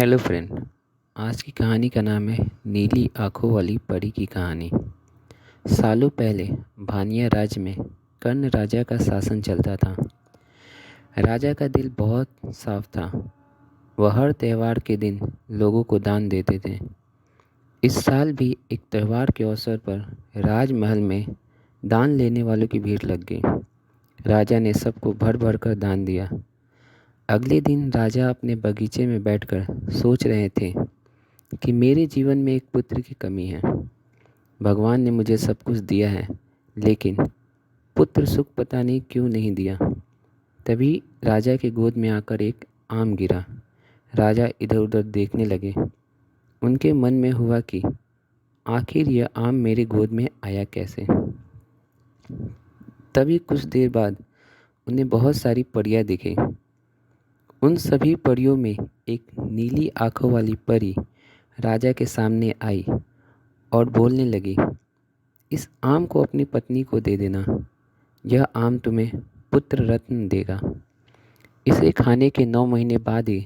Hello friend. आज की कहानी का नाम है नीली आंखों वाली परी की कहानी। सालों पहले भानिया राज्य में कर्ण राजा का शासन चलता था। राजा का दिल बहुत साफ था। वह हर त्यौहार के दिन लोगों को दान देते थे। इस साल भी एक त्यौहार के अवसर पर राजमहल में दान लेने वालों की भीड़ लग गई। राजा ने सबको भर भर कर दान दिया। अगले दिन राजा अपने बगीचे में बैठकर सोच रहे थे कि मेरे जीवन में एक पुत्र की कमी है। भगवान ने मुझे सब कुछ दिया है, लेकिन पुत्र सुख पता नहीं क्यों नहीं दिया। तभी राजा के गोद में आकर एक आम गिरा। राजा इधर उधर देखने लगे। उनके मन में हुआ कि आखिर यह आम मेरे गोद में आया कैसे। तभी कुछ देर बाद उन्हें बहुत सारी परियां दिखी। उन सभी परियों में एक नीली आंखों वाली परी राजा के सामने आई और बोलने लगी, इस आम को अपनी पत्नी को दे देना। यह आम तुम्हें पुत्र रत्न देगा। इसे खाने के 9 महीने बाद ही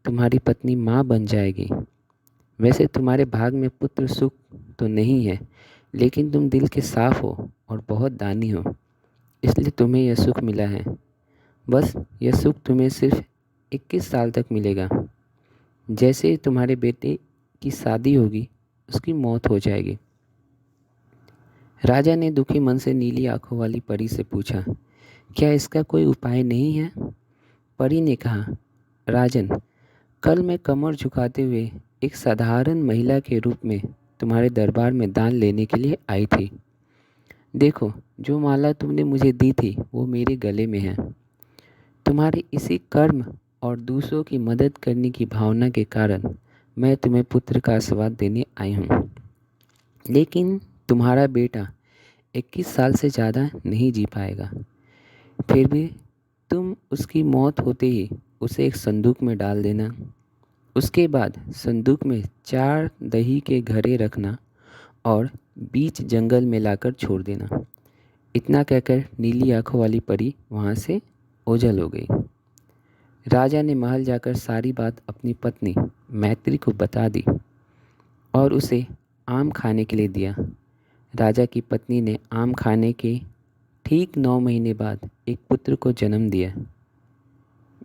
तुम्हारी पत्नी माँ बन जाएगी। वैसे तुम्हारे भाग में पुत्र सुख तो नहीं है, लेकिन तुम दिल के साफ हो और बहुत दानी हो, इसलिए तुम्हें यह सुख मिला है। बस यह सुख तुम्हें सिर्फ 21 साल तक मिलेगा। जैसे ही तुम्हारे बेटे की शादी होगी, उसकी मौत हो जाएगी। राजा ने दुखी मन से नीली आंखों वाली परी से पूछा, क्या इसका कोई उपाय नहीं है? परी ने कहा, राजन, कल मैं कमर झुकाते हुए एक साधारण महिला के रूप में तुम्हारे दरबार में दान लेने के लिए आई थी। देखो, जो माला तुमने मुझे दी थी वो मेरे गले में है। तुम्हारे इसी कर्म और दूसरों की मदद करने की भावना के कारण मैं तुम्हें पुत्र का आशीर्वाद देने आई हूँ। लेकिन तुम्हारा बेटा 21 साल से ज़्यादा नहीं जी पाएगा। फिर भी तुम उसकी मौत होते ही उसे एक संदूक में डाल देना। उसके बाद संदूक में 4 दही के घड़े रखना और बीच जंगल में लाकर छोड़ देना। इतना कहकर नीली आंखों वाली परी वहाँ से ओझल हो गई। राजा ने महल जाकर सारी बात अपनी पत्नी मैत्री को बता दी और उसे आम खाने के लिए दिया। राजा की पत्नी ने आम खाने के ठीक 9 महीने बाद एक पुत्र को जन्म दिया।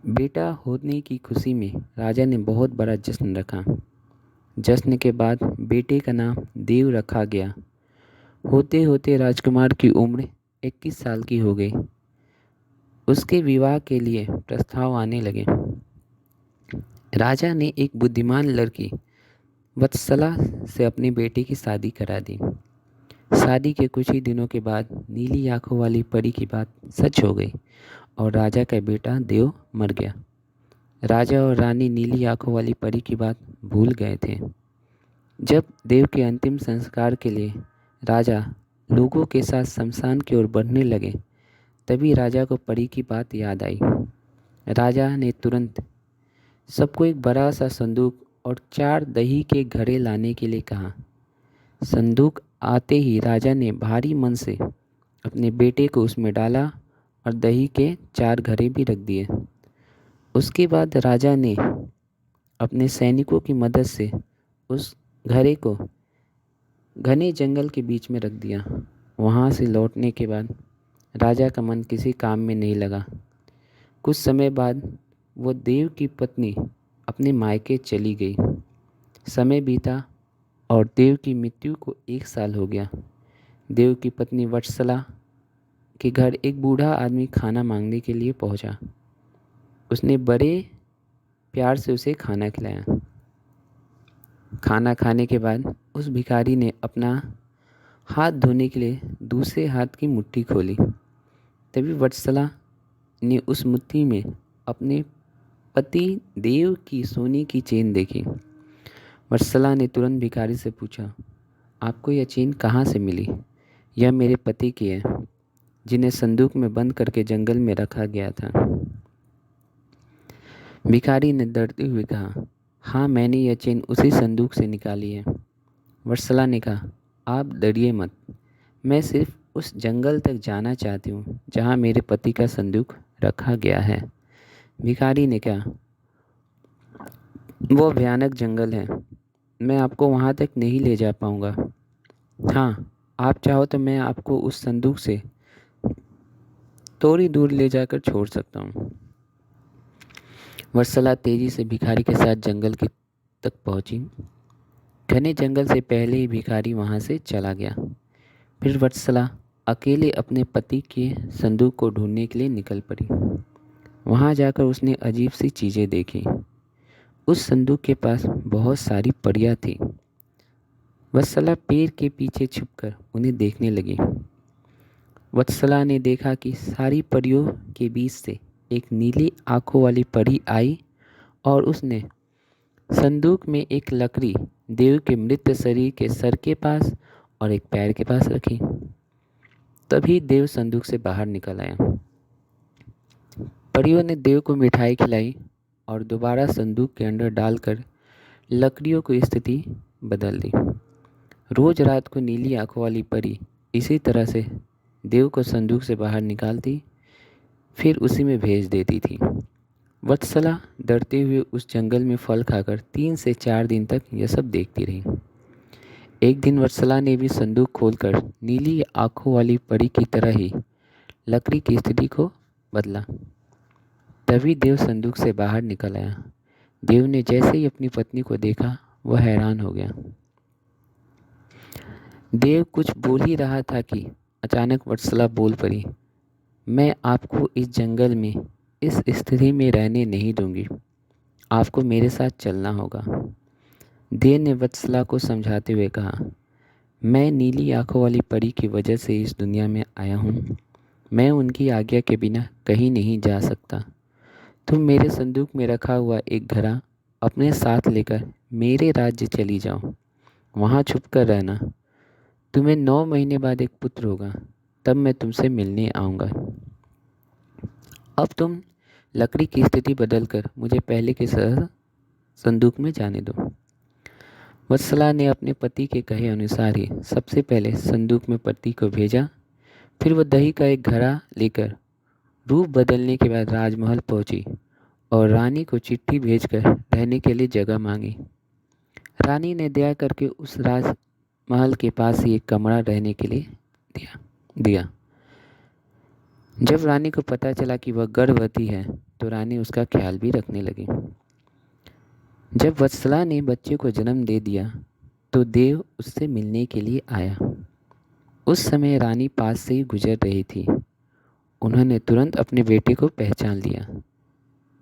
बेटा होने की खुशी में राजा ने बहुत बड़ा जश्न रखा। जश्न के बाद बेटे का नाम देव रखा गया। होते होते राजकुमार की उम्र 21 साल की हो गई। उसके विवाह के लिए प्रस्ताव आने लगे। राजा ने एक बुद्धिमान लड़की वत्सला से अपनी बेटे की शादी करा दी। शादी के कुछ ही दिनों के बाद नीली आंखों वाली परी की बात सच हो गई और राजा का बेटा देव मर गया। राजा और रानी नीली आंखों वाली परी की बात भूल गए थे। जब देव के अंतिम संस्कार के लिए राजा लोगों के साथ शमशान की ओर बढ़ने लगे, तभी राजा को परी की बात याद आई। राजा ने तुरंत सबको एक बड़ा सा संदूक और 4 दही के घड़े लाने के लिए कहा। संदूक आते ही राजा ने भारी मन से अपने बेटे को उसमें डाला और दही के 4 घड़े भी रख दिए। उसके बाद राजा ने अपने सैनिकों की मदद से उस घड़े को घने जंगल के बीच में रख दिया। वहाँ से लौटने के बाद राजा का मन किसी काम में नहीं लगा। कुछ समय बाद वो देव की पत्नी अपने मायके चली गई। समय बीता और देव की मृत्यु को 1 साल हो गया। देव की पत्नी वत्सला के घर एक बूढ़ा आदमी खाना मांगने के लिए पहुंचा। उसने बड़े प्यार से उसे खाना खिलाया। खाना खाने के बाद उस भिखारी ने अपना हाथ धोने के लिए दूसरे हाथ की मुट्ठी खोली। तभी वत्सला ने उस मुट्ठी में अपने पति देव की सोने की चेन देखी। वत्सला ने तुरंत भिखारी से पूछा, आपको यह चेन कहाँ से मिली? यह मेरे पति की है, जिन्हें संदूक में बंद करके जंगल में रखा गया था। भिखारी ने डरते हुए कहा, हाँ, मैंने यह चेन उसी संदूक से निकाली है। वत्सला ने कहा, आप डरिए मत, मैं सिर्फ उस जंगल तक जाना चाहती हूँ जहाँ मेरे पति का संदूक रखा गया है। भिखारी ने कहा, वो भयानक जंगल है, मैं आपको वहाँ तक नहीं ले जा पाऊँगा। हाँ, आप चाहो तो मैं आपको उस संदूक से थोड़ी दूर ले जाकर छोड़ सकता हूँ। वत्सला तेजी से भिखारी के साथ जंगल के तक पहुंची। घने जंगल से पहले ही भिखारी वहां से चला गया। फिर वत्सला अकेले अपने पति के संदूक को ढूंढने के लिए निकल पड़ी। वहां जाकर उसने अजीब सी चीजें देखी। उस संदूक के पास बहुत सारी परियां थी। वत्सला पेड़ के पीछे छुपकर उन्हें देखने लगी। वत्सला ने देखा कि सारी परियों के बीच से एक नीली आंखों वाली परी आई और उसने संदूक में एक लकड़ी देव के मृत शरीर के सर के पास और एक पैर के पास रखी। तभी देव संदूक से बाहर निकल आया। परियों ने देव को मिठाई खिलाई और दोबारा संदूक के अंदर डालकर लकड़ियों की स्थिति बदल दी। रोज रात को नीली आंखों वाली परी इसी तरह से देव को संदूक से बाहर निकालती, फिर उसी में भेज देती थी। वत्सला डरते हुए उस जंगल में फल खाकर 3 से 4 दिन तक यह सब देखती रही। एक दिन वत्सला ने भी संदूक खोलकर नीली आंखों वाली परी की तरह ही लकड़ी की स्थिति को बदला। तभी देव संदूक से बाहर निकल आया। देव ने जैसे ही अपनी पत्नी को देखा, वह हैरान हो गया। देव कुछ बोल ही रहा था कि अचानक वत्सला बोल पड़ी, मैं आपको इस जंगल में इस स्थिति में रहने नहीं दूंगी। आपको मेरे साथ चलना होगा। देव ने वत्सला को समझाते हुए कहा, मैं नीली आंखों वाली परी की वजह से इस दुनिया में आया हूँ। मैं उनकी आज्ञा के बिना कहीं नहीं जा सकता। तुम मेरे संदूक में रखा हुआ एक घड़ा अपने साथ लेकर मेरे राज्य चली जाओ। वहाँ छुप कर रहना। तुम्हें 9 महीने बाद एक पुत्र होगा, तब मैं तुमसे मिलने आऊँगा। अब तुम लकड़ी की स्थिति बदलकर मुझे पहले के संदूक में जाने दो। वत्सला ने अपने पति के कहे अनुसार ही सबसे पहले संदूक में पति को भेजा। फिर वह दही का एक घड़ा लेकर रूप बदलने के बाद राजमहल पहुंची और रानी को चिट्ठी भेजकर रहने के लिए जगह मांगी। रानी ने दया करके उस राजमहल के पास ही एक कमरा रहने के लिए दिया। जब रानी को पता चला कि वह गर्भवती है, तो रानी उसका ख्याल भी रखने लगी। जब वत्सला ने बच्चे को जन्म दे दिया, तो देव उससे मिलने के लिए आया। उस समय रानी पास से ही गुजर रही थी। उन्होंने तुरंत अपने बेटे को पहचान लिया।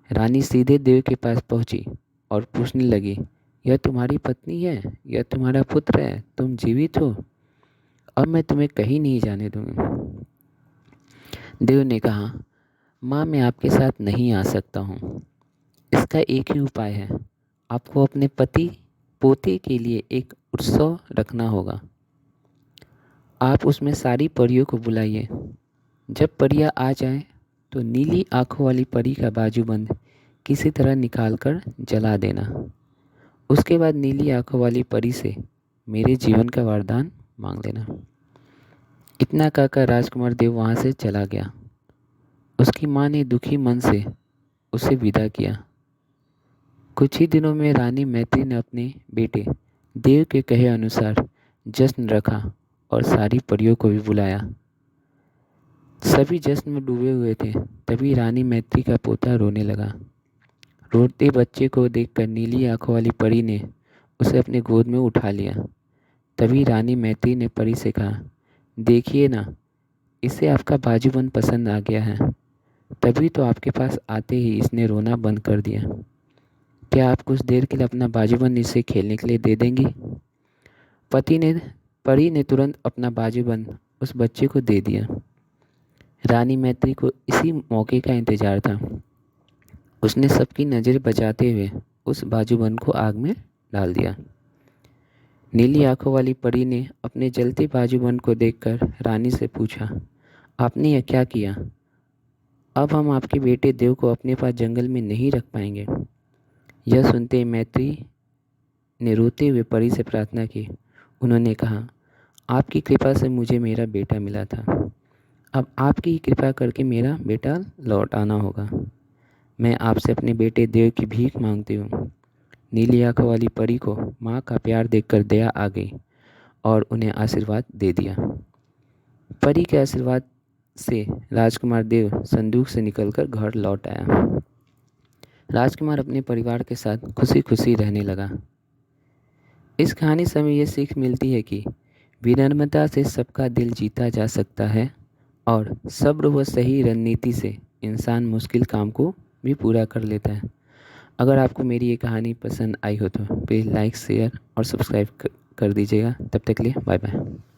रानी सीधे देव के पास पहुंची और पूछने लगी, यह तुम्हारी पत्नी है? यह तुम्हारा पुत्र है? तुम जीवित हो? अब मैं तुम्हें कहीं नहीं जाने दूंगी। देव ने कहा, माँ, मैं आपके साथ नहीं आ सकता हूँ। इसका एक ही उपाय है, आपको अपने पति पोते के लिए एक उत्सव रखना होगा। आप उसमें सारी परियों को बुलाइए। जब परियां आ जाए तो नीली आंखों वाली परी का बाजूबंद किसी तरह निकाल कर जला देना। उसके बाद नीली आंखों वाली परी से मेरे जीवन का वरदान मांग लेना। इतना कहकर राजकुमार देव वहाँ से चला गया। उसकी माँ ने दुखी मन से उसे विदा किया। कुछ ही दिनों में रानी मैत्री ने अपने बेटे देव के कहे अनुसार जश्न रखा और सारी परियों को भी बुलाया। सभी जश्न में डूबे हुए थे। तभी रानी मैत्री का पोता रोने लगा। रोते बच्चे को देखकर नीली आंखों वाली परी ने उसे अपने गोद में उठा लिया। तभी रानी मैत्री ने परी से कहा, देखिए ना, इसे आपका बाजूबंद पसंद आ गया है। तभी तो आपके पास आते ही इसने रोना बंद कर दिया। क्या आप कुछ देर के लिए अपना बाजूबंद इसे खेलने के लिए दे देंगी? परी ने तुरंत अपना बाजूबंद उस बच्चे को दे दिया। रानी मैत्री को इसी मौके का इंतजार था। उसने सबकी नज़र बचाते हुए उस बाजूबंद को आग में डाल दिया। नीली आंखों वाली परी ने अपने जलते बाजूबंद को देखकर रानी से पूछा, आपने यह क्या किया? अब हम आपके बेटे देव को अपने पास जंगल में नहीं रख पाएंगे। यह सुनते ही मैत्री ने रोते हुए परी से प्रार्थना की। उन्होंने कहा, आपकी कृपा से मुझे मेरा बेटा मिला था। अब आपकी ही कृपा करके मेरा बेटा लौट आना होगा। मैं आपसे अपने बेटे देव की भीख मांगती हूँ। नीली आंखों वाली परी को माँ का प्यार देखकर दया आ गई और उन्हें आशीर्वाद दे दिया। परी के आशीर्वाद से राजकुमार देव संदूक से निकलकर घर लौट आया। राजकुमार अपने परिवार के साथ खुशी खुशी रहने लगा। इस कहानी से हमें ये सीख मिलती है कि विनम्रता से सबका दिल जीता जा सकता है और सब्र व सही रणनीति से इंसान मुश्किल काम को भी पूरा कर लेता है। अगर आपको मेरी ये कहानी पसंद आई हो तो प्लीज़ लाइक शेयर और सब्सक्राइब कर दीजिएगा। तब तक के लिए बाय बाय।